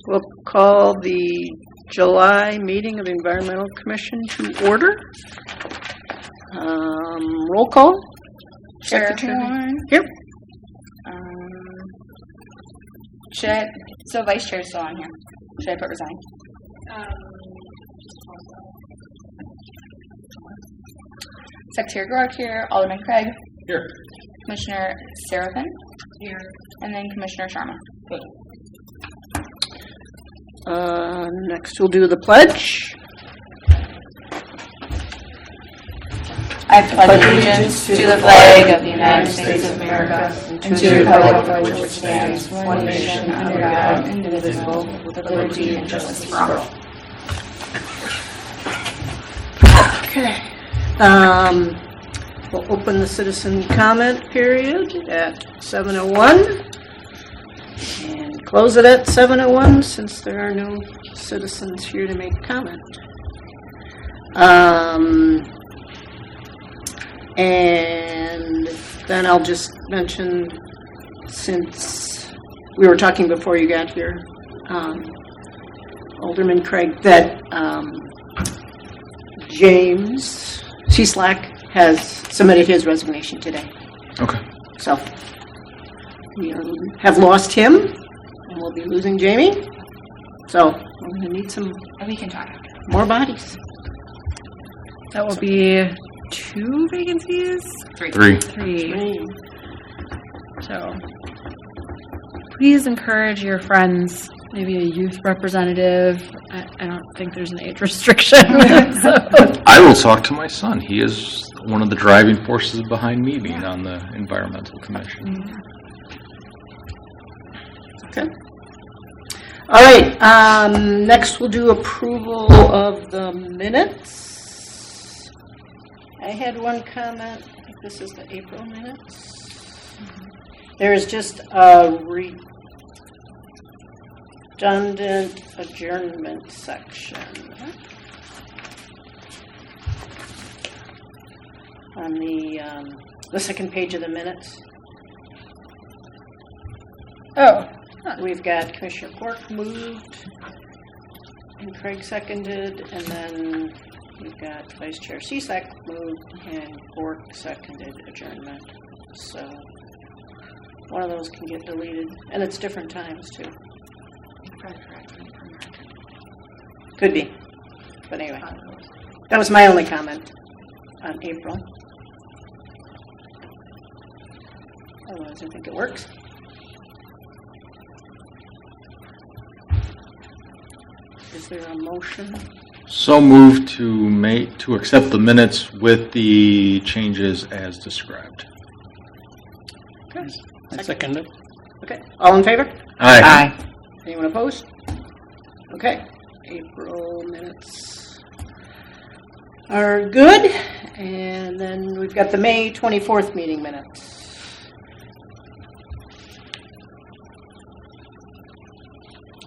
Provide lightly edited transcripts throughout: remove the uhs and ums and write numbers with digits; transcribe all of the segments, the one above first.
We'll call the July meeting of the Environmental Commission to order. Roll call. Secretary. Here. So Vice Chair is still on here. Should I put resign? Secretary Gork here. Alderman Craig. Here. Commissioner Seraphin. Here. And then Commissioner Sharma. Good. Next we'll do the pledge. I pledge allegiance to the flag of the United States of America and to the republic for which it stands, one nation, under God, indivisible, with liberty and justice for all. Okay. We'll open the citizen comment period at 7:01 and close it at 7:01 since there are no citizens here to make comment. And then I'll just mention, since we were talking before you got here, Alderman Craig, that James Cieslak has submitted his resignation today. Okay. So we have lost him, and we'll be losing Jamie. So we're going to need some We can talk. more bodies. That will be 2 vacancies? Three. 3. So please encourage your friends, maybe a youth representative. I don't think there's an age restriction. So. I will talk to my son. He is one of the driving forces behind me being on the Environmental Commission. Okay. All right. Next, we'll do approval of the minutes. I had one comment. I think this is the April minutes. There is just a redundant adjournment section on the second page of the minutes. Oh. We've got Commissioner Gork moved, and Craig seconded, and then we've got Vice Chair Cieslak moved, and Gork seconded adjournment. So one of those can get deleted, and it's different times too. Could be, but anyway, that was my only comment on April. Otherwise, I think it works. Is there a motion? So moved to accept the minutes with the changes as described. Okay. I second it. Okay. All in favor? Aye. Anyone opposed? Okay. April minutes are good. And then we've got the May 24th meeting minutes.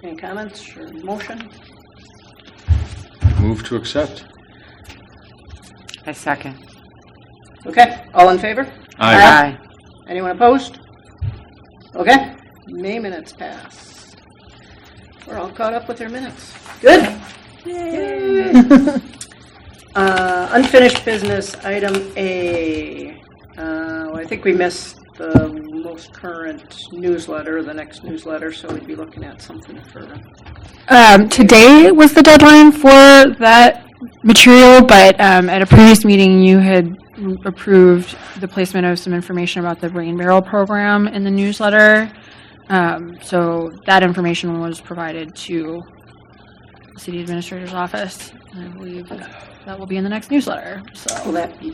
Any comments or motion? Move to accept. I second. Okay. All in favor? Aye. Anyone opposed? Okay. May minutes passed. We're all caught up with their minutes. Good. Yay. Unfinished business, item A. I think we missed the most current newsletter, the next newsletter, so we'd be looking at something for... Today was the deadline for that material, but at a previous meeting you had approved the placement of some information about the Rain Barrel program in the newsletter. So that information was provided to the City Administrator's office. And I believe that will be in the next newsletter. So Will that be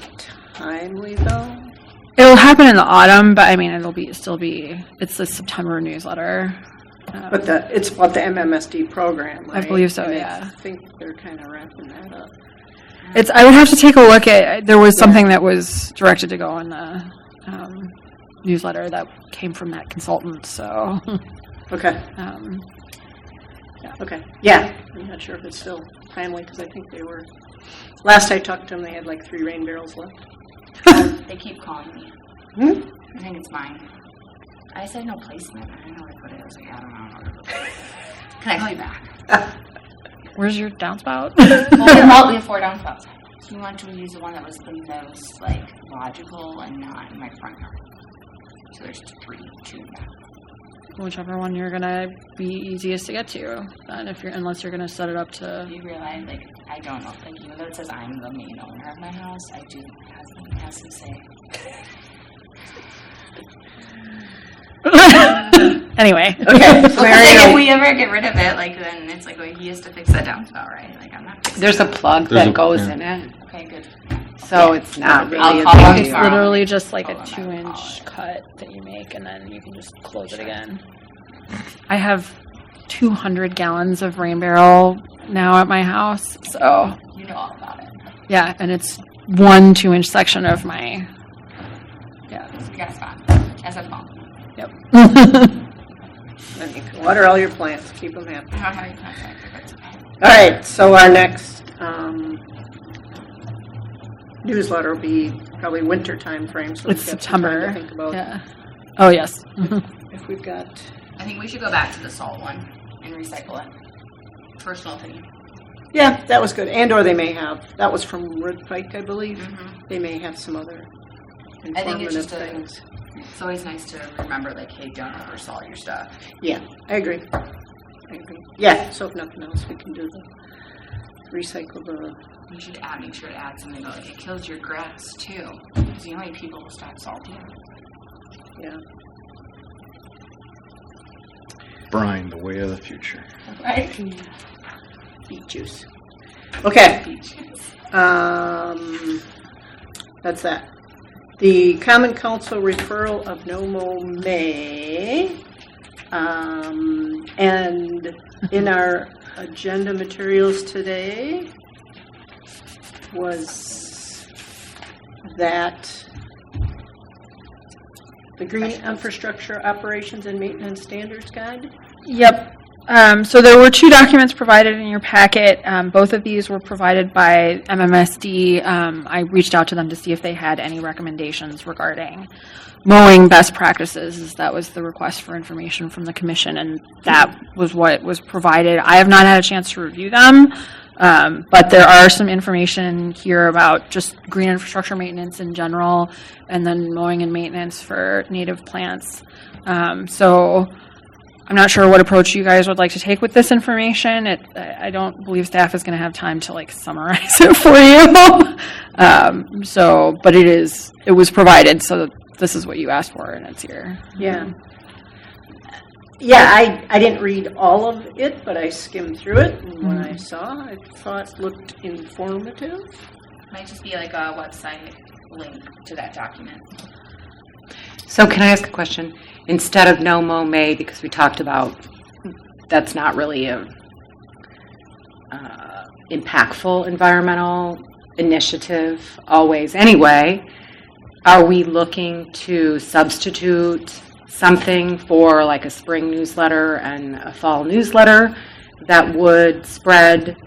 timely, though? it'll happen in the autumn, but I mean it's the September newsletter. But it's about the MMSD program, right? I believe so, And yeah. I think they're kind of wrapping that up. I would have to take a look at. There was something that was directed to go in the newsletter that came from that consultant. So, Okay. Okay. Yeah. I'm not sure if it's still timely because I think they were. Last I talked to them, they had like 3 rain barrels left. They keep calling me. I think it's mine. I said no placement. I don't know where I put it. I was like, I don't know. Can I call you back? Where's your downspout? Well, we have 4 downspouts. So we wanted to use the one that was the most, like, logical and not in my front yard. So there's 2 back. Whichever one you're gonna be easiest to get to. Then, unless you're gonna set it up to. You realize, like, I don't know, like, even though it says I'm the main owner of my house, I do have some say. Anyway. Okay. Well, 'cause, like, if we ever get rid of it, like, then it's like, well, he has to fix that downspout, right? Like, I'm not fixing There's a plug There's that a- goes yeah. in it, Okay, good. so it's not really. I'll a call you big It's deal. literally just like a Hold on, 2-inch cut that you make, and then you can just close it again. I have 200 gallons of Rain Barrel now at my house, so You know all about it. yeah, and it's 1 2-inch section of my. Yeah. So we got a spot. As a phone. Yep. Then you can water all your plants, keep them happy. I don't have any contact, but that's okay. All right, so our next newsletter will be probably winter time frame, so It's we've got some time September. to think about Yeah. Oh yes. if we've got. I think we should go back to the salt one and recycle it. Personal opinion. Yeah, that was good. And or they may have, that was from Red Pike, I believe. Mm-hmm. They may have some other I think it's informative just things. It's always nice to remember, like, hey, don't oversalt your stuff. Yeah, I agree. Yeah, so if nothing else, we can do the recycle the. You should make sure to add something about, like, it kills your grass, too. Because you know how many people will stop salting? Yeah. Brine, the way of the future. Right? Beet juice. Okay. That's that. The Common Council referral of NOMO May. And in our agenda materials today was that the Green Infrastructure Operations and Maintenance Standards Guide. Yep. So there were 2 documents provided in your packet. Both of these were provided by MMSD. I reached out to them to see if they had any recommendations regarding mowing best practices. That was the request for information from the commission, and that was what was provided. I have not had a chance to review them, but there are some information here about just green infrastructure maintenance in general, and then mowing and maintenance for native plants. So I'm not sure what approach you guys would like to take with this information. I don't believe staff is going to have time to like summarize it for you. But it was provided, so this is what you asked for, and it's here. Yeah. Yeah, I didn't read all of it, but I skimmed through it, and what I saw, I thought it looked informative. Might just be like a website link to that document. So can I ask a question? Instead of no mow May, because we talked about that's not really a impactful environmental initiative always anyway, are we looking to substitute something for like a spring newsletter and a fall newsletter that would spread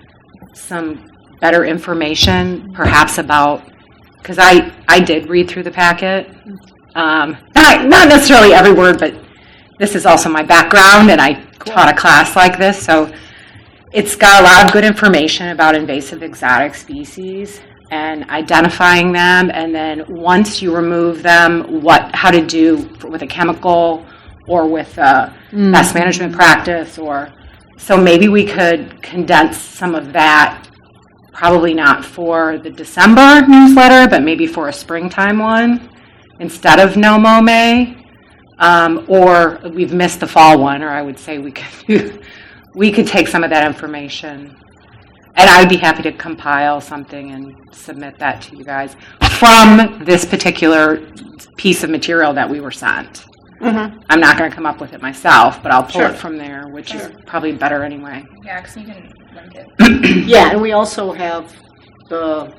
some better information, perhaps about, because I did read through the packet, not necessarily every word, but this is also my background, and I taught a class like this, so it's got a lot of good information about invasive exotic species and identifying them, and then once you remove them, how to do with a chemical or with a pest management practice, or so maybe we could condense some of that, probably not for the December newsletter, but maybe for a springtime one instead of no mow May, or we've missed the fall one, or I would say we could take some of that information. And I'd be happy to compile something and submit that to you guys from this particular piece of material that we were sent. Mm-hmm. I'm not going to come up with it myself, but I'll pull Sure. it from there, which is probably better anyway. Yeah, because you can link it. Yeah, and we also have the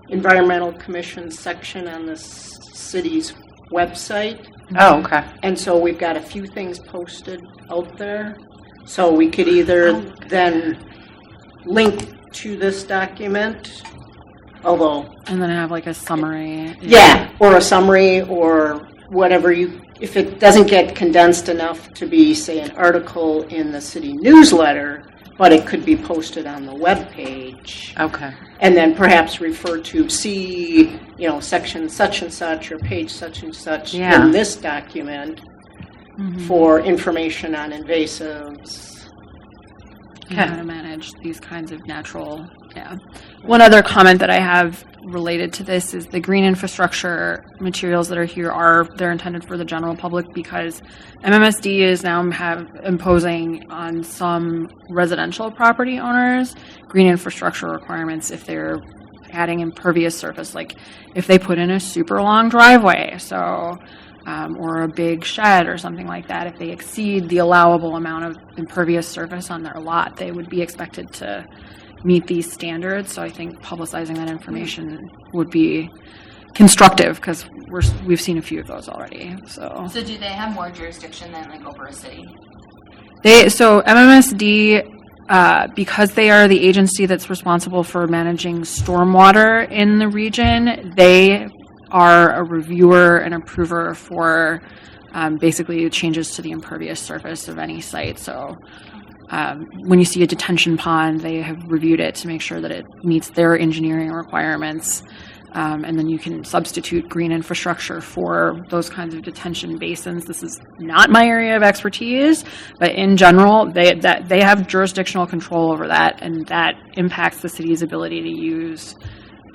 Environmental Commission section on the city's website. Oh, okay. And so we've got a few things posted out there. So we could either then link to this document, although, And then I have like a summary. yeah, or a summary or whatever you if it doesn't get condensed enough to be, say, an article in the city newsletter, but it could be posted on the webpage, Okay. and then perhaps refer to see, section such and such or page such and such Yeah. in this document for information on invasives. and how to manage these kinds of natural, One other comment that I have related to this is the green infrastructure materials that are here they're intended for the general public because MMSD is now imposing on some residential property owners green infrastructure requirements if they're adding impervious surface, like if they put in a super long driveway, or a big shed or something like that. If they exceed the allowable amount of impervious surface on their lot, they would be expected to meet these standards. So I think publicizing that information would be constructive because we've seen a few of those already. So So do they have more jurisdiction than like over a city? So MMSD, because they are the agency that's responsible for managing stormwater in the region, they are a reviewer and approver for basically changes to the impervious surface of any site. So when you see a detention pond, they have reviewed it to make sure that it meets their engineering requirements. And then you can substitute green infrastructure for those kinds of detention basins. This is not my area of expertise, but in general, they have jurisdictional control over that, and that impacts the city's ability to use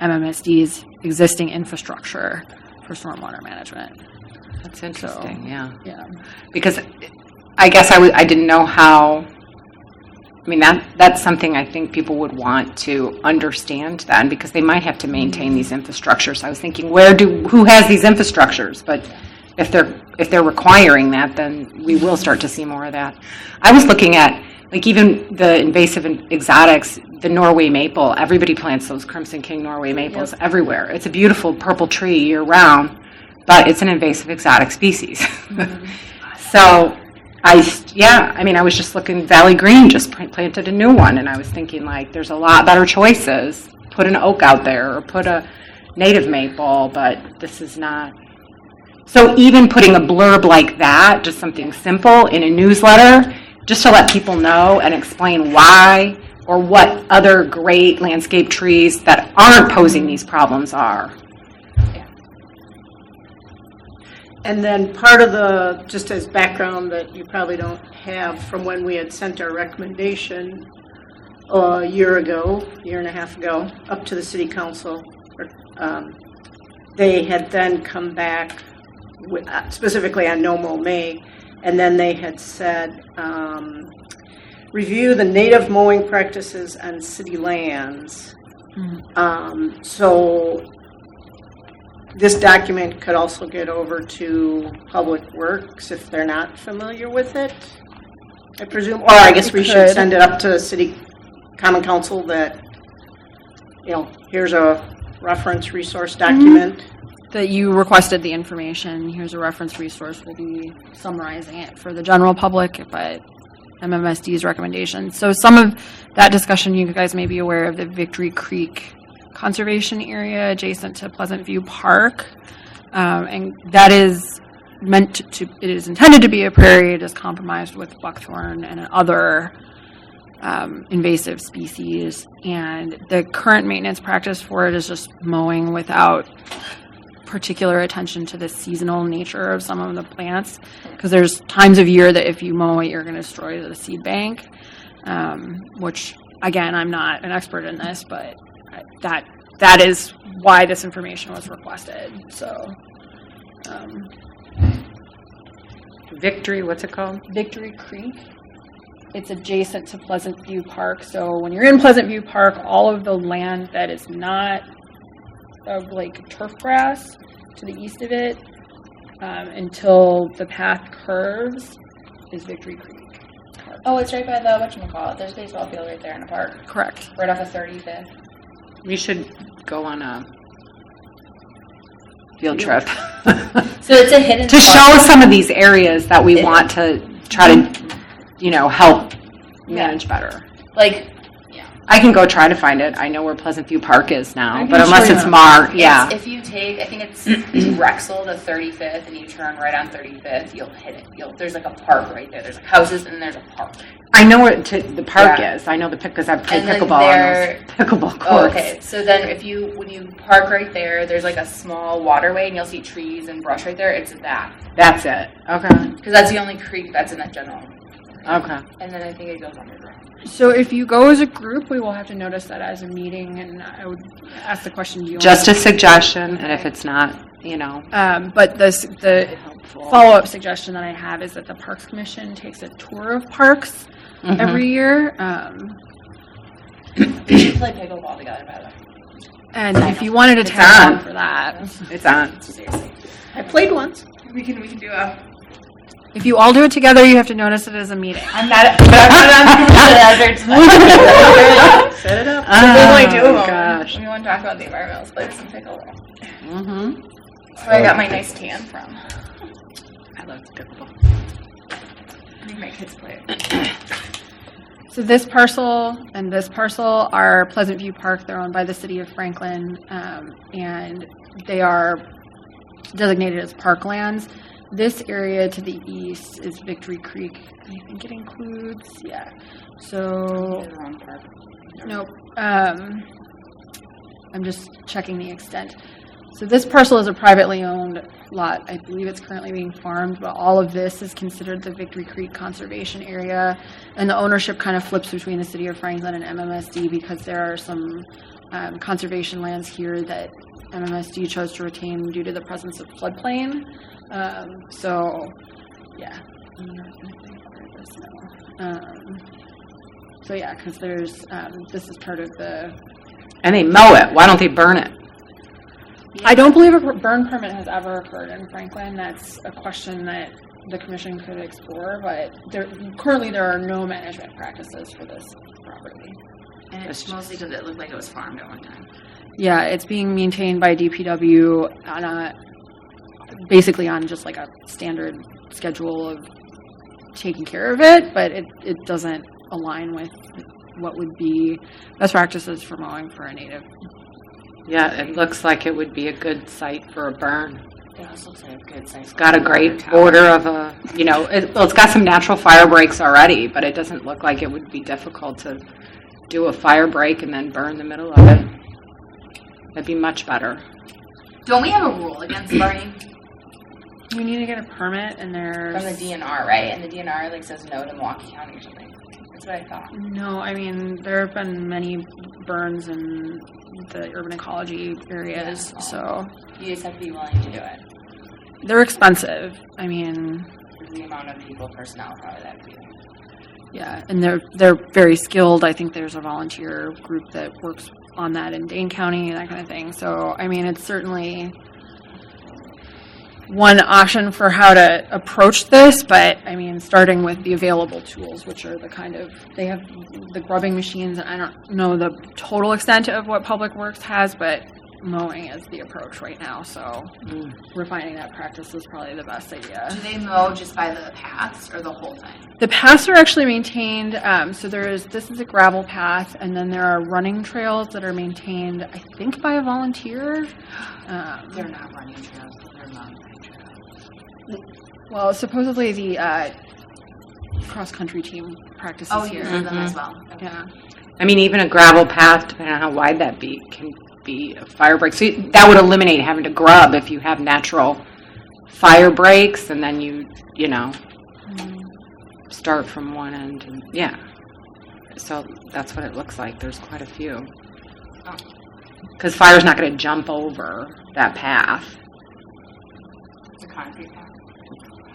MMSD's existing infrastructure for stormwater management. That's interesting, yeah. Yeah. Because I guess I didn't know how, that's something I think people would want to understand then, because they might have to maintain these infrastructures. I was thinking, who has these infrastructures? But if they're requiring that, then we will start to see more of that. I was looking at, like, even the invasive and exotics, the Norway maple. Everybody plants those Crimson King Norway maples everywhere. It's a beautiful purple tree year-round, but it's an invasive exotic species. So I was just looking, Valley Green just planted a new one, and I was thinking, like, there's a lot better choices. Put an oak out there or put a native maple, but this is not. So even putting a blurb like that, just something simple in a newsletter, just to let people know and explain why or what other great landscape trees that aren't posing these problems are. And then part of just as background that you probably don't have from when we had sent our recommendation a year and a half ago, up to the city council, they had then come back with, specifically on No Mow May, and then they had said, review the native mowing practices on city lands. So this document could also get over to Public Works if they're not familiar with it, I presume. Or I guess we should send it up to City Common Council that, here's a reference resource document. That you requested the information. Here's a reference resource. We'll be summarizing it for the general public, but MMSD's recommendations. So some of that discussion, you guys may be aware of the Victory Creek Conservation Area adjacent to Pleasant View Park. And that is it is intended to be a prairie. It is compromised with buckthorn and other invasive species. And the current maintenance practice for it is just mowing without particular attention to the seasonal nature of some of the plants, because there's times of year that if you mow it, you're going to destroy the seed bank, which, again, I'm not an expert in this, but that is why this information was requested. So, Victory, what's it called? Victory Creek. It's adjacent to Pleasant View Park. So when you're in Pleasant View Park, all of the land that is not of like turf grass to the east of it, until the path curves, is Victory Creek. Oh, it's right by the whatchamacallit. There's a baseball field right there in the park. Correct. Right off of 35th. We should go on a field trip. So it's a hidden to spot. show some of these areas that we want to try to, help manage better. Like, yeah. I can go try to find it. I know where Pleasant View Park is I now, can but unless show it's you. marked, yeah. If you take, I think it's Rexel to 35th, and you turn right on 35th, you'll hit it. There's like a park right there. There's like houses, and there's a park. I know where the park Yeah. is. I know because I've played And then pickleball on those pickleball Oh, courts. okay. So then when you park right there, there's like a small waterway, and you'll see trees and brush right there. It's that. That's it. Okay. Because that's the only creek that's in that general. Okay. And then I think it goes underground. So if you go as a group, we will have to notice that as a meeting, and I would ask the question, do you Just a want suggestion, and if it's not, you know, but the helpful. follow-up suggestion that I have is that the Parks Commission takes a tour of parks Mhm. every year. We should play pickleball together, by the way. And if you wanted to It's tag on. along for that, It's on. Seriously. I played once. We can do a. if you all do it together, you have to notice it as a meeting. I'm not on the Set it up. There's only two of them. Gosh. We want to talk about the environmental space and pickleball. Mm-hmm. That's where I got my nice tan from. I love pickleball. I think my kids play it. So this parcel and this parcel are Pleasant View Park. They're owned by the city of Franklin, and they are designated as parklands. This area to the east is Victory Creek. I think it includes, yeah. So, nope. I'm just checking the extent. So this parcel is a privately owned lot. I believe it's currently being farmed, but all of this is considered the Victory Creek Conservation Area. And the ownership kind of flips between the city of Franklin and MMSD because there are some conservation lands here that MMSD chose to retain due to the presence of floodplain. So, yeah. So yeah, because there's, this is part of the, And they mow it. Why don't they burn it? I don't believe a burn permit has ever occurred in Franklin. That's a question that the commission could explore, but currently there are no management practices for this property. And it's mostly because it looked like it was farmed at one time. Yeah, it's being maintained by DPW on basically on just like a standard schedule of taking care of it, but it doesn't align with what would be best practices for mowing for a native. Yeah, it looks like it would be a good site for a burn. It also looks like a good size. It's got a great border of a, you know, it's got some natural fire breaks already, but it doesn't look like it would be difficult to do a fire break and then burn the middle of it. That'd be much better. Don't we have a rule against burning We need to get a permit, and there's from the DNR, right? And the DNR like says no to Milwaukee County or something. That's what I thought. No, I mean, there have been many burns in the urban ecology areas, Yeah. so You just have to be willing to do it. they're expensive. I mean, The amount of people, personnel, probably that would be. yeah, and they're very skilled. I think there's a volunteer group that works on that in Dane County and that kind of thing. So, I mean, it's certainly one option for how to approach this, but I mean, starting with the available tools, which are the kind of, they have the grubbing machines, and I don't know the total extent of what Public Works has, but mowing is the approach right now, so refining that practice is probably the best idea. Do they mow just by the paths or the whole thing? The paths are actually maintained, so this is a gravel path, and then there are running trails that are maintained, I think, by a volunteer. They're not running trails, they're mountain trails. Well, supposedly the cross-country team practices Oh, you here. use them as well. Okay. Yeah. I mean, even a gravel path, depending on how wide that be, can be a fire break. So that would eliminate having to grub if you have natural fire breaks, and then you know, start from one end. And, yeah. So that's what it looks like. There's quite a few. Because fire's not going to jump over that path. It's a concrete path.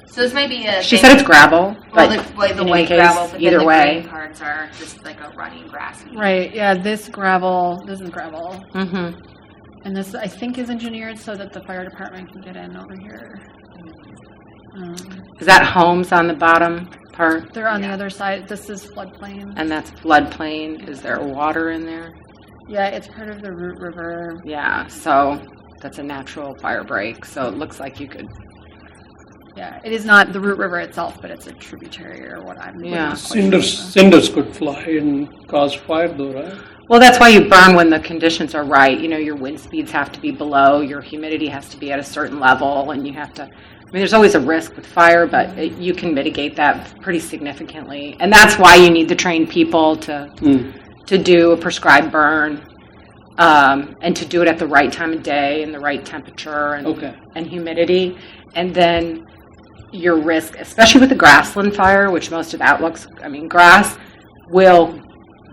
So this might be a. She thing- said it's gravel, Well, but the in any white case, gravel, but either then the way. green parts are just like a running grassy. Right, yeah, this is gravel, Mm-hmm. and this, I think, is engineered so that the fire department can get in over here. Is that homes on the bottom part? They're on the other side. This is floodplain. And that's floodplain. Is there water in there? Yeah, it's part of the Root River. Yeah, so that's a natural fire break. So it looks like you could Yeah, it is not the Root River itself, but it's a tributary or what I'm. Yeah. Cinders could fly and cause fire though, right? Well, that's why you burn when the conditions are right. You know, your wind speeds have to be below, your humidity has to be at a certain level, and you have to, I mean, there's always a risk with fire, but you can mitigate that pretty significantly. And that's why you need the trained people to do a prescribed burn, and to do it at the right time of day and the right temperature and humidity. And then your risk, especially with the grassland fire, which most of that looks, I mean, grass will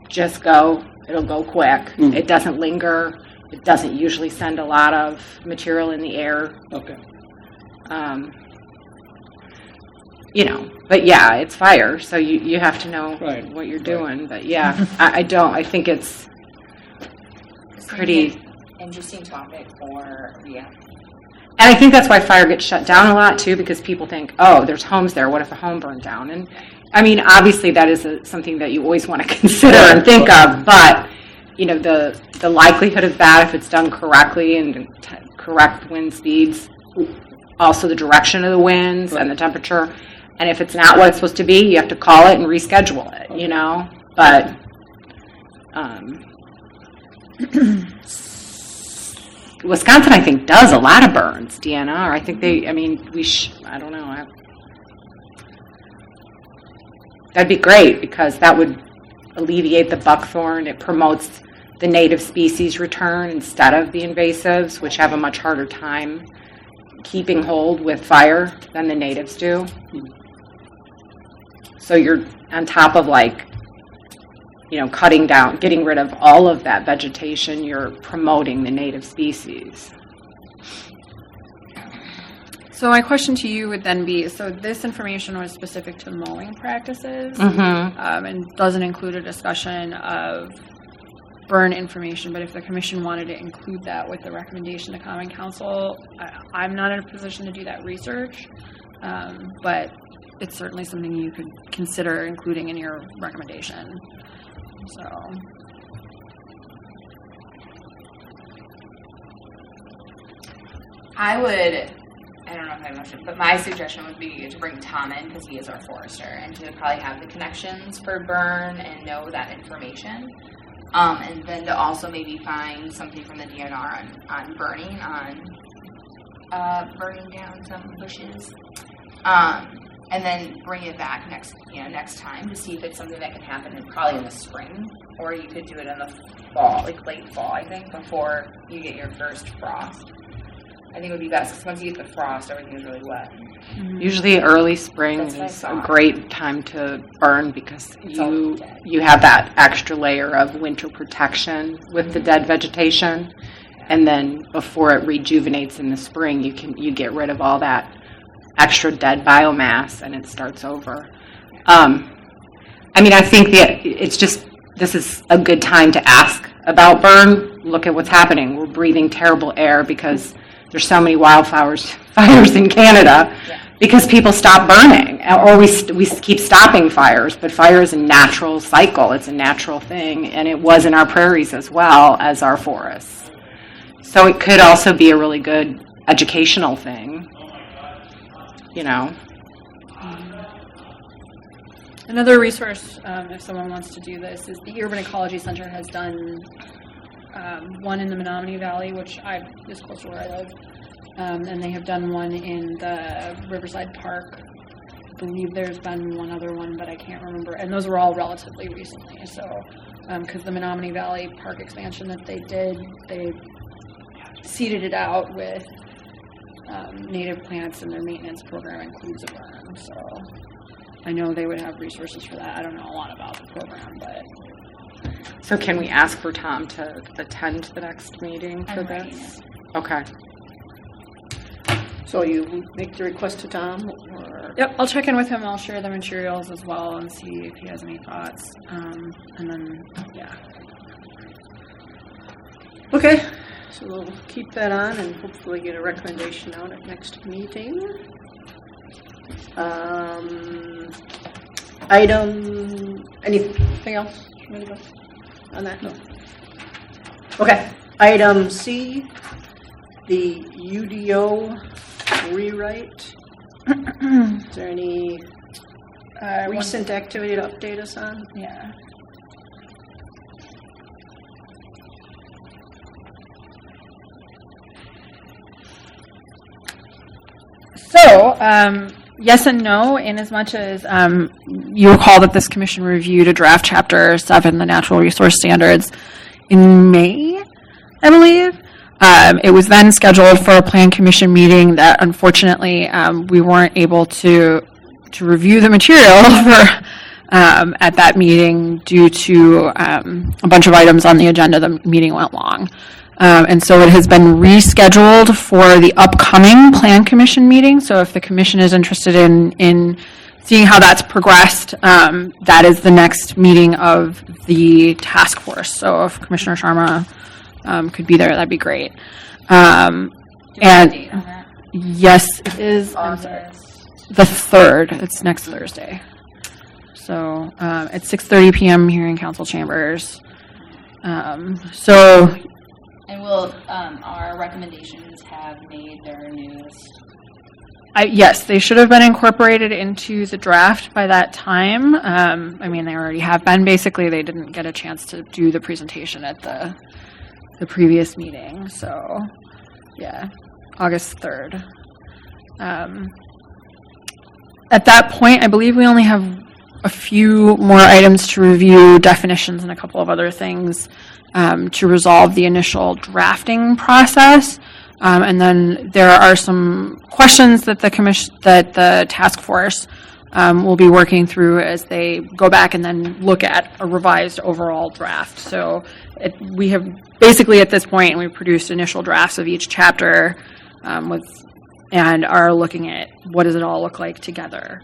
just go, it'll go quick. It doesn't linger. It doesn't usually send a lot of material in the air. Okay. You know, but yeah, it's fire, so you have to know Right. what you're doing. But yeah, I think it's pretty. Interesting topic for, And I think that's why fire gets shut down a lot too, because people think, oh, there's homes there. What if a home burned down? And I mean, obviously that is something that you always want to consider and think of, but you know, the likelihood of that, if it's done correctly and correct wind speeds, also the direction of the winds and the temperature. And if it's not what it's supposed to be, you have to call it and reschedule it, you know, but, Wisconsin, I think, does a lot of burns, Deanna, or I think I mean, I don't know. That'd be great because that would alleviate the buckthorn. It promotes the native species return instead of the invasives, which have a much harder time keeping hold with fire than the natives do. So you're on top of cutting down, getting rid of all of that vegetation, you're promoting the native species. So my question to you would then be, so this information was specific to mowing practices, and doesn't include a discussion of burn information, but if the commission wanted to include that with the recommendation to Common Council, I'm not in a position to do that research, but it's certainly something you could consider including in your recommendation. So. I don't know if I mentioned, but my suggestion would be to bring Tom in because he is our forester and to probably have the connections for burn and know that information. And then to also maybe find something from the DNR on burning down some bushes. And then bring it back next time to see if it's something that can happen probably in the spring, or you could do it in the fall, like late fall, I think, before you get your first frost. I think it would be best because once you get the frost, everything is really wet. Usually early spring That's what I is a thought. great time to burn because It's all dead. you have that extra layer of winter protection with the dead vegetation, and then before it rejuvenates in the spring, you get rid of all that extra dead biomass and it starts over. I mean, I think this is a good time to ask about burn. Look at what's happening. We're breathing terrible air because there's so many fires in Canada because people stop burning, or we keep stopping fires, but fire is a natural cycle. It's a natural thing, and it was in our prairies as well as our forests. So it could also be a really good educational thing. You know. Another resource, if someone wants to do this, is the Urban Ecology Center has done one in the Menominee Valley, which is close to where I live, and they have done one in the Riverside Park. I believe there's been one other one, but I can't remember, and those were all relatively recently. So, because the Menominee Valley Park expansion that they did, they seeded it out with native plants, and their maintenance program includes a burn. So I know they would have resources for that. I don't know a lot about the program, but. So can we ask for Tom to attend the next meeting for I'm writing this? Okay. So you make the request to Tom, or? Yep, I'll check in with him. I'll share the materials as well and see if he has any thoughts. And then, yeah. Okay, so we'll keep that on and hopefully get a recommendation out at next meeting. Anything else on that? No. Okay, item C, the UDO rewrite. Is there any recent activity to update us on? Yeah. So, yes and no, in as much as you recall that this commission reviewed a draft Chapter 7, the Natural Resource Standards, in May, I believe. It was then scheduled for a plan commission meeting that unfortunately we weren't able to review the material for at that meeting due to a bunch of items on the agenda. The meeting went long. And so it has been rescheduled for the upcoming Plan Commission meeting. So if the commission is interested in seeing how that's progressed, that is the next meeting of the task force. So if Commissioner Sharma could be there, that'd be great. And Date on that? yes, it is I'm sorry, August. the 3rd. It's next Thursday. So at 6:30 p.m. here in council chambers. So And will our recommendations have made their news? yes, they should have been incorporated into the draft by that time. I mean, they already have been. Basically, they didn't get a chance to do the presentation at the previous meeting. So, yeah, August 3rd. At that point, I believe we only have a few more items to review, definitions and a couple of other things to resolve the initial drafting process. And then there are some questions that the task force will be working through as they go back and then look at a revised overall draft. So we have basically at this point, we've produced initial drafts of each chapter and are looking at what does it all look like together.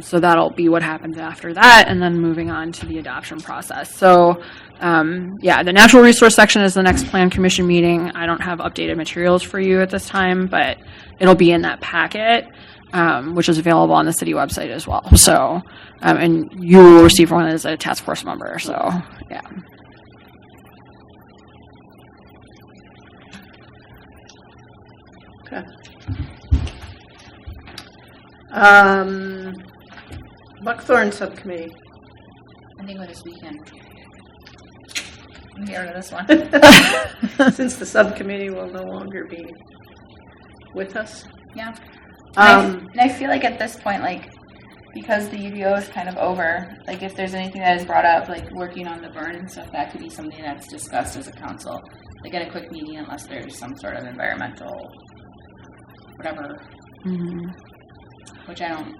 So that'll be what happens after that, and then moving on to the adoption process. So, yeah, the natural resource section is the next plan commission meeting. I don't have updated materials for you at this time, but it'll be in that packet, which is available on the city website as well. So, and you will receive one as a task force member. So, yeah. Okay. Buckthorn Subcommittee. I think this weekend. I'm getting rid of this one. Since the subcommittee will no longer be with us. Yeah. Um, And I feel like at this point, like, because the UVO is kind of over, like, if there's anything that is brought up, like, working on the burn and stuff, that could be something that's discussed as a council. Like, at a quick meeting, unless there's some sort of environmental, whatever, which I'm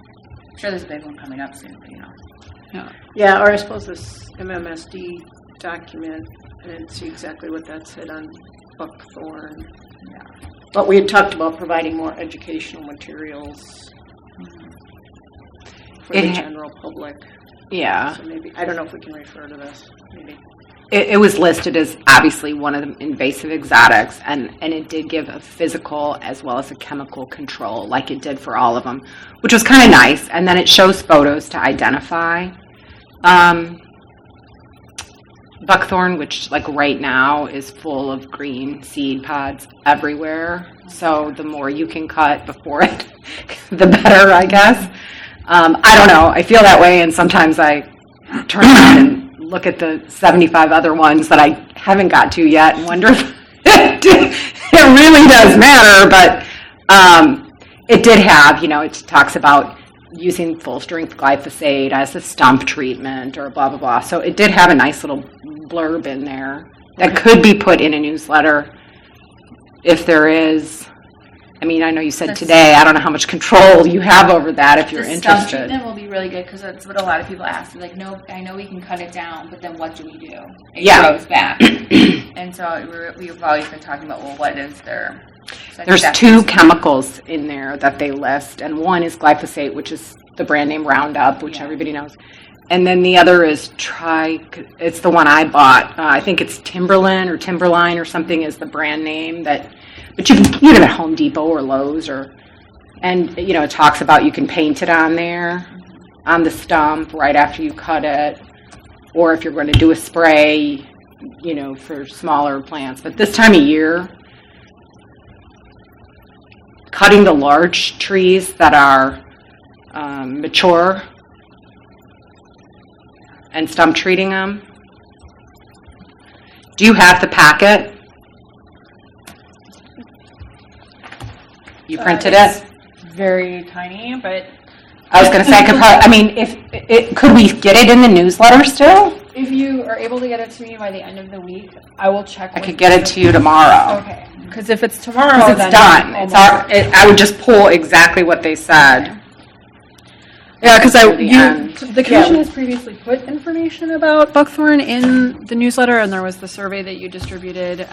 sure there's a big one coming up soon, but, you know. Yeah, or I suppose this MMSD document, I didn't see exactly what that said on Buckthorn. Yeah. But we had talked about providing more educational materials for the general public. Yeah. So maybe, I don't know if we can refer to this, maybe. It was listed as obviously one of the invasive exotics, and it did give a physical as well as a chemical control, like it did for all of them, which was kind of nice. And then it shows photos to identify. Buckthorn, which like right now is full of green seed pods everywhere. So the more you can cut before it, the better, I guess. I don't know. I feel that way, and sometimes I turn around and look at the 75 other ones that I haven't got to yet and wonder if it really does matter. But it did have, it talks about using full-strength glyphosate as a stump treatment or blah, blah, blah. So it did have a nice little blurb in there that could be put in a newsletter if there is. I mean, I know you said today, I don't know how much control you have over that if you're The stump interested. treatment will be really good because that's what a lot of people ask. They're like, no, I know we can cut it down, but then what do we do? It Yeah. grows back. And so we've always been talking about, well, what is there? So I think There's that's 2 just- chemicals in there that they list, and one is glyphosate, which is the brand name Roundup, which Yeah. everybody knows. And then the other is it's the one I bought. I think it's Timberline or something is the brand name but you can get it at Home Depot or Lowe's and it talks about you can paint it on there, on the stump right after you cut it, or if you're going to do a spray, for smaller plants. But this time of year, cutting the large trees that are mature and stump treating them. Do you have the packet? You printed it? Very tiny, but I was going to say, could we get it in the newsletter still? if you are able to get it to me by the end of the week, I will check. I could get it to you tomorrow. Okay, because if it's tomorrow, Because then it's done. I'll- I would just pull exactly what they said. Yeah, because the end. the commission has previously put information about Buckthorn in the newsletter, and there was the survey that you distributed.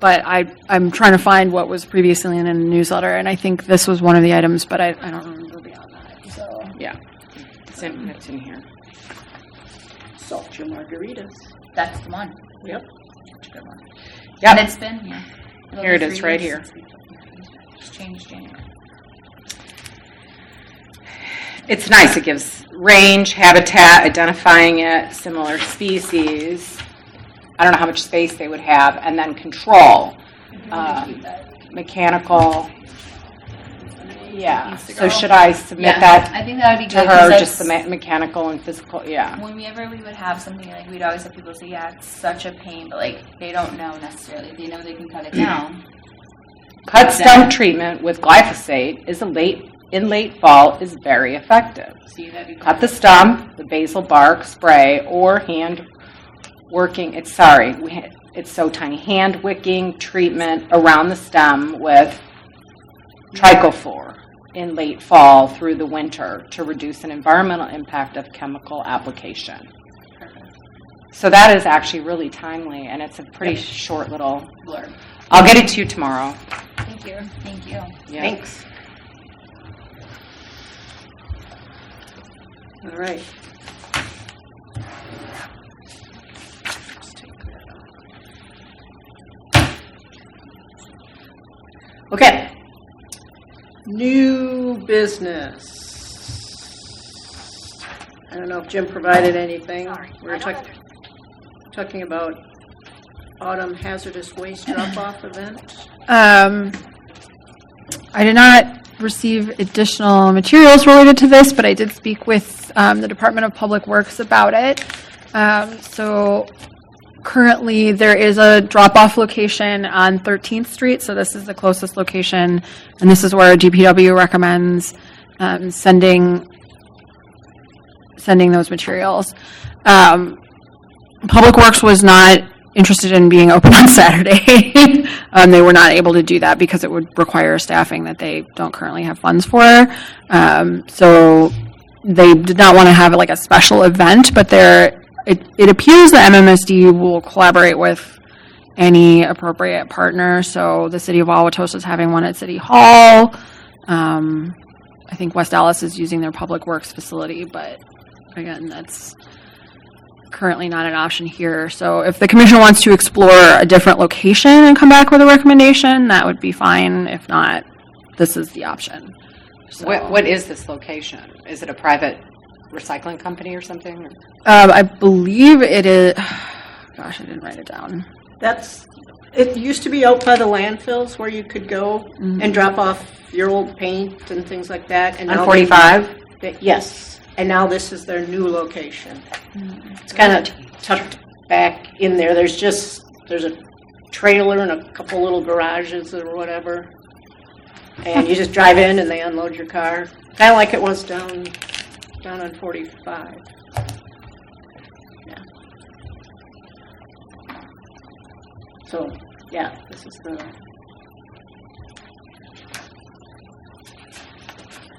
But I'm trying to find what was previously in the newsletter, and I think this was one of the items, but I don't remember beyond that. So Yeah, it's in here. Salt your margaritas. That's the one. Yep. That's a good one. Yep. And it's been, yeah. It'll Here be it is, 3 right years here. since we It's changed January. It's nice. It gives range, habitat, identifying it, similar species. I don't know how much space they would have, and then control, mechanical. Yeah. So should I submit that I think that would be to good. her? 'cause Just the that's- mechanical and physical. Yeah. Whenever we would have something like, we'd always have people say, yeah, it's such a pain, but like, they don't know necessarily. They know they can cut it down. Cut stump treatment with glyphosate in late fall is very effective. See, that'd be Cut the stump, the basal bark, spray, or hand so tiny, hand wicking treatment around the stem with trichophor in late fall through the winter to reduce an environmental impact of chemical application. So that is actually really timely, and it's a pretty short little blurb. I'll get it to you tomorrow. Thank you. Thank you. Yeah. Thanks. All right. Let's take that off. Okay. New business. I don't know if Jim provided anything. We were talking about autumn hazardous waste drop-off event. I did not receive additional materials related to this, but I did speak with the Department of Public Works about it. So currently there is a drop-off location on 13th Street, so this is the closest location, and this is where DPW recommends sending those materials. Public Works was not interested in being open on Saturday. They were not able to do that because it would require staffing that they don't currently have funds for. So they did not want to have like a special event, but it appears that MMSD will collaborate with any appropriate partner. So the city of Wauwatosa is having one at City Hall. I think West Dallas is using their Public Works facility, but again, that's currently not an option here. So if the commission wants to explore a different location and come back with a recommendation, that would be fine. If not, this is the option. So, What is this location? Is it a private recycling company or something? I believe it is. Gosh, I didn't write it down. It used to be out by the landfills where you could go and drop off your old paint and things like that. And On now 45? Yes, and now this is their new location. It's kind of tucked back in there. There's a trailer and a couple little garages or whatever. And you just drive in and they unload your car. Kind of like it was down on 45. Yeah. So, yeah, this is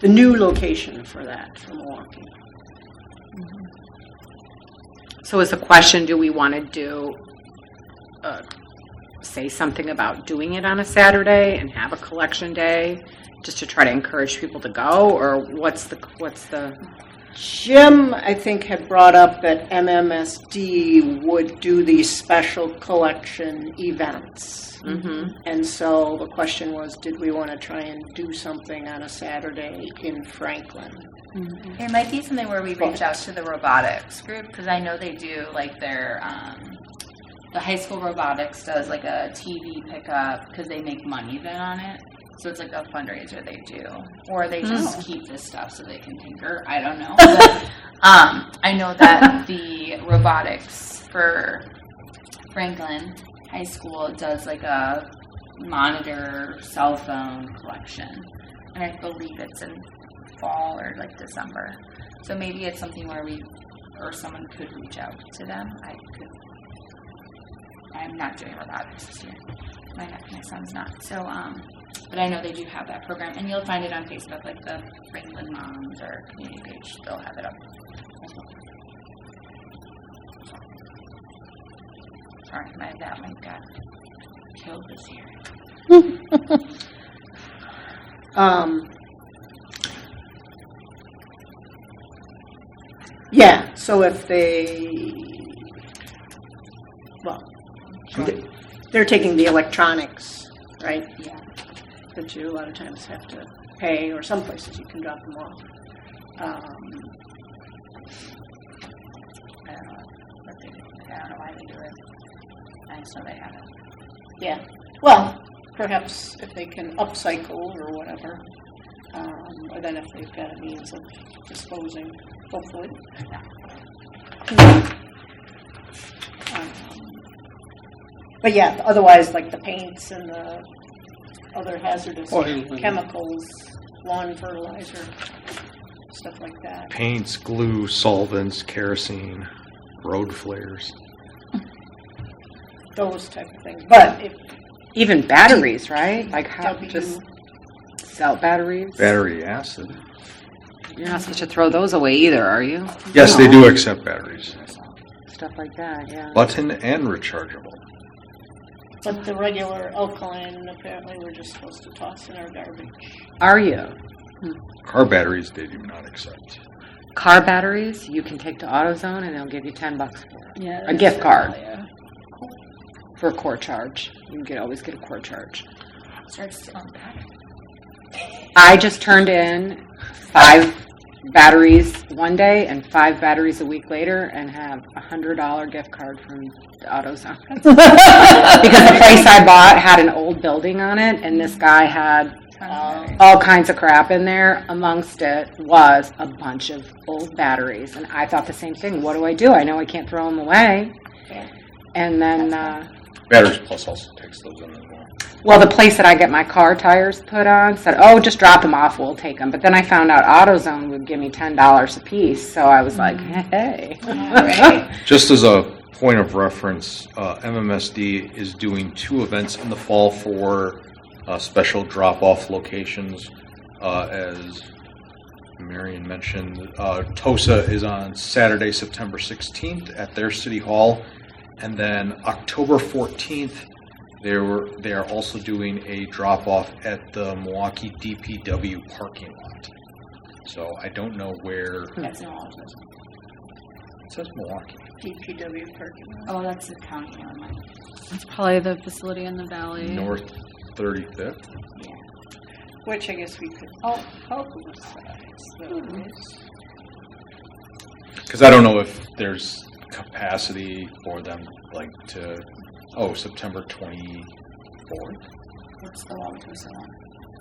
the new location for that, for Milwaukee. So is the question, do we want to say something about doing it on a Saturday and have a collection day just to try to encourage people to go, or what's the? Jim, I think, had brought up that MMSD would do these special collection events. Mm-hmm. And so the question was, did we want to try and do something on a Saturday in Franklin? It might be something where we reach out to the robotics group, because I know they do like their, the high school robotics does like a TV pickup because they make money then on it. So it's like a fundraiser they do, or they just keep this stuff so they can tinker. I don't know. But, I know that the robotics for Franklin High School does like a monitor cell phone collection, and I believe it's in fall or like December. So maybe it's something where we or someone could reach out to them. I'm not doing robotics this year. My son's not. So, but I know they do have that program, and you'll find it on Facebook, like the Franklin Moms or community page. They'll have it up. Sorry, that one got killed this year. Yeah, so if they're taking the electronics, right? Yeah. That you a lot of times have to pay, or some places you can drop them off. I don't know why they do it. I just know they have it. Yeah, well, perhaps if they can upcycle or whatever, or then if they've got a means of disposing, hopefully. But yeah, otherwise, like the paints and the other hazardous Oil and- chemicals, lawn fertilizer, stuff like that. Paints, glue, solvents, kerosene, road flares. Those type of things. But if Even batteries, right? Like how W- just sell batteries? Battery acid. You're not supposed to throw those away either, are you? Yes, they do accept batteries. Stuff like that, yeah. Button and rechargeable. But the regular alkaline, apparently, we're just supposed to toss in our garbage. Are you? Car batteries, they do not accept. Car batteries, you can take to AutoZone and they'll give you $10 for it. Yeah, A gift card Yeah. for a core charge. You can always get a core charge. Starts to unpack. I just turned in 5 batteries one day and 5 batteries a week later and have a $100 gift card from the AutoZone. Because the place I bought had an old building on it, and this guy had all kinds of crap in there. Amongst it was a bunch of old batteries, and I thought the same thing. What do? I know I can't throw them away. Yeah. And then, Batteries Plus also takes those in as well. well, the place that I get my car tires put on said, oh, just drop them off, we'll take them. But then I found out AutoZone would give me $10 a piece, so I was like, hey. Right. Just as a point of reference, MMSD is doing 2 events in the fall for special drop-off locations. As Marion mentioned, TOSA is on Saturday, September 16th at their City Hall. And then October 14th, they are also doing a drop-off at the Milwaukee DPW parking lot. So I don't know where. That's in Walters. It says Milwaukee. DPW parking lot. Oh, that's the county. Never mind. It's probably the facility in the valley. North 35th. Which I guess we could publicize those. Because I don't know if there's capacity for them, like to. Oh, September 24th. What's the Walters one?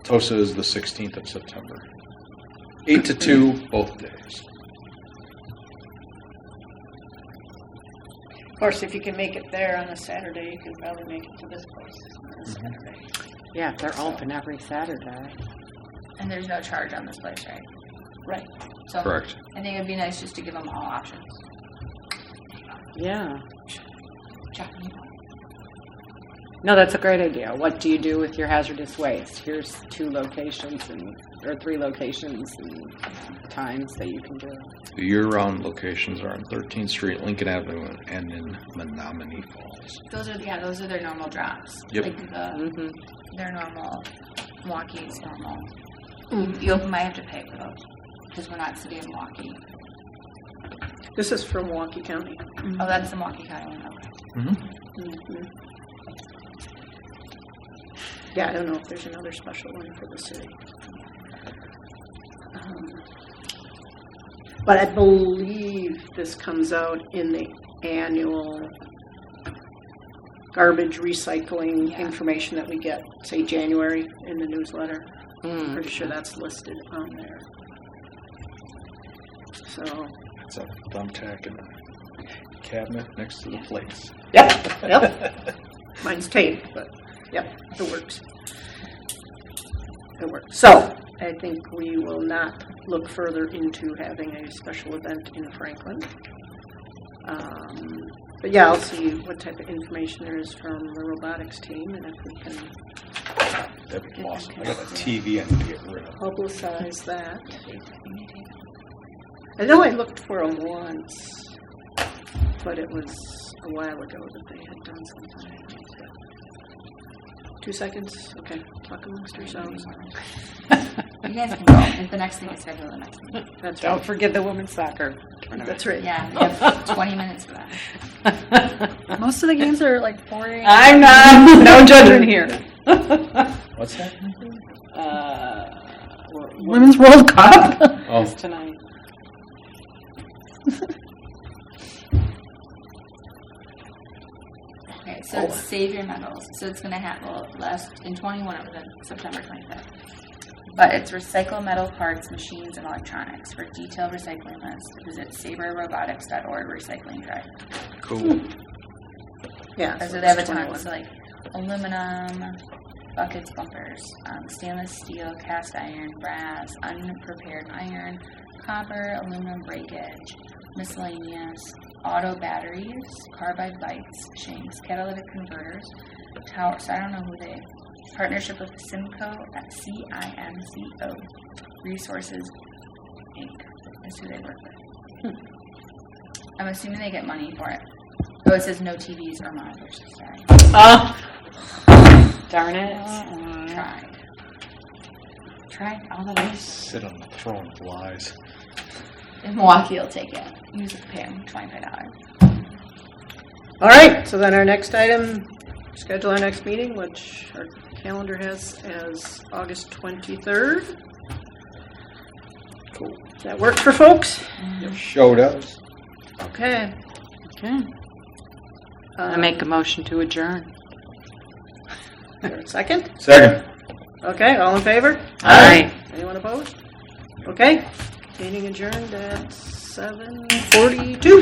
TOSA is the 16th of September. 8 to 2, both days. Of course, if you can make it there on a Saturday, you can probably make it to this place on a Saturday. Yeah, they're open every Saturday. And there's no charge on this place, right? Right. So Correct. I think it'd be nice just to give them all options. Yeah. Check. No, that's a great idea. What do you do with your hazardous waste? Here's 2 locations or 3 locations and times that you can do it. The year-round locations are on 13th Street, Lincoln Avenue, and in Menominee Falls. Those are their normal drops. Yep. Like Mm-hmm. their normal Milwaukee's normal. You might have to pay for those because we're not city of Milwaukee. This is from Milwaukee County. Oh, that's the Milwaukee County one. Okay. Mm-hmm. Yeah, I don't know if there's another special one for the city. But I believe this comes out in the annual garbage recycling Yeah. information that we get, say January in the newsletter. Mm. Pretty sure that's listed on there. So, It's a thumbtack in the cabinet next to the plates. yep. Mine's tape, but yep, it works. It works. So, I think we will not look further into having a special event in Franklin. But yeah, I'll see what type of information there is from the robotics team and if we can That'd be awesome. I got a TV I need to get rid of. publicize that. I know I looked for them once, but it was a while ago that they had done something. 2 seconds? Okay, talk amongst yourselves. You guys can go. If the next thing is scheduled, the next thing. That's Don't right. forget the women's soccer tournament. That's right. Yeah, we have 20 minutes for that. Most of the games are like 4 a.m. I'm not, no judgment here. What's that? Women's World Cup. Oh, It's tonight. Okay, so it's Save Your Metals. So it's going to have, well, last, in 21, it was in September 25th. But it's recycle metal parts, machines, and electronics. For detailed recycling list, visit saberrobotics.org recycling drive. cool. Yeah. So they have a ton of, so like aluminum, buckets, bumpers, stainless steel, cast iron, brass, unprepared iron, copper, aluminum breakage, miscellaneous, auto batteries, carbide lights, shanks, catalytic converters, tower. So I don't know who they. Partnership with Simco at CIMCO Resources Inc. is who they work with. I'm assuming they get money for it. Oh, it says no TVs or monitors. Sorry. Oh, darn it. Tried all the way. Sit on the throne of lies. In Milwaukee, will take it. Music pay them $25. All right, so then our next item, schedule our next meeting, which our calendar has as August 23rd. Cool. Does that work for folks? Showed us. Okay. Okay. I make a motion to adjourn. Is there a second? Second. Okay, all in favor? Aye. Anyone opposed? Okay, meeting adjourned at 7:42.